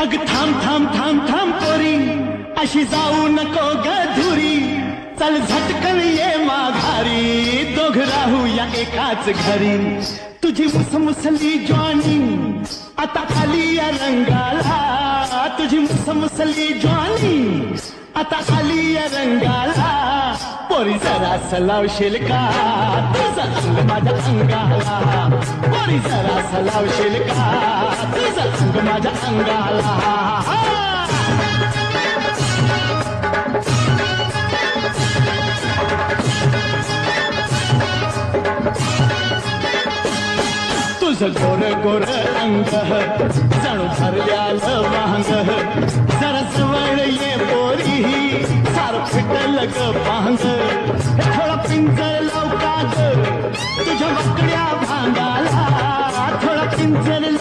अग थांब थांब थांब थांब पोरी, अशी जाऊ नको गधुरी, चल झटकन ये माघारी, दोघ राहूया एकाच घरी. तुझी मुसमुसली ज्वानी आता खाली या रंगाला, तुझी मुसमुसली ज्वानी आता खाली या रंगाला. पोरी जरा सलावशील का तुझं अंग माझ्या अंगाला, पोरी जरा सलावशील का तुझं अंग माझ्या अंगाला. तुझं गोर गोर अंग जणू भरल्यालं वांग, जरा जवळ ये पोरी सार फिटल ग पांग, थोडा पिंजर लाव का ग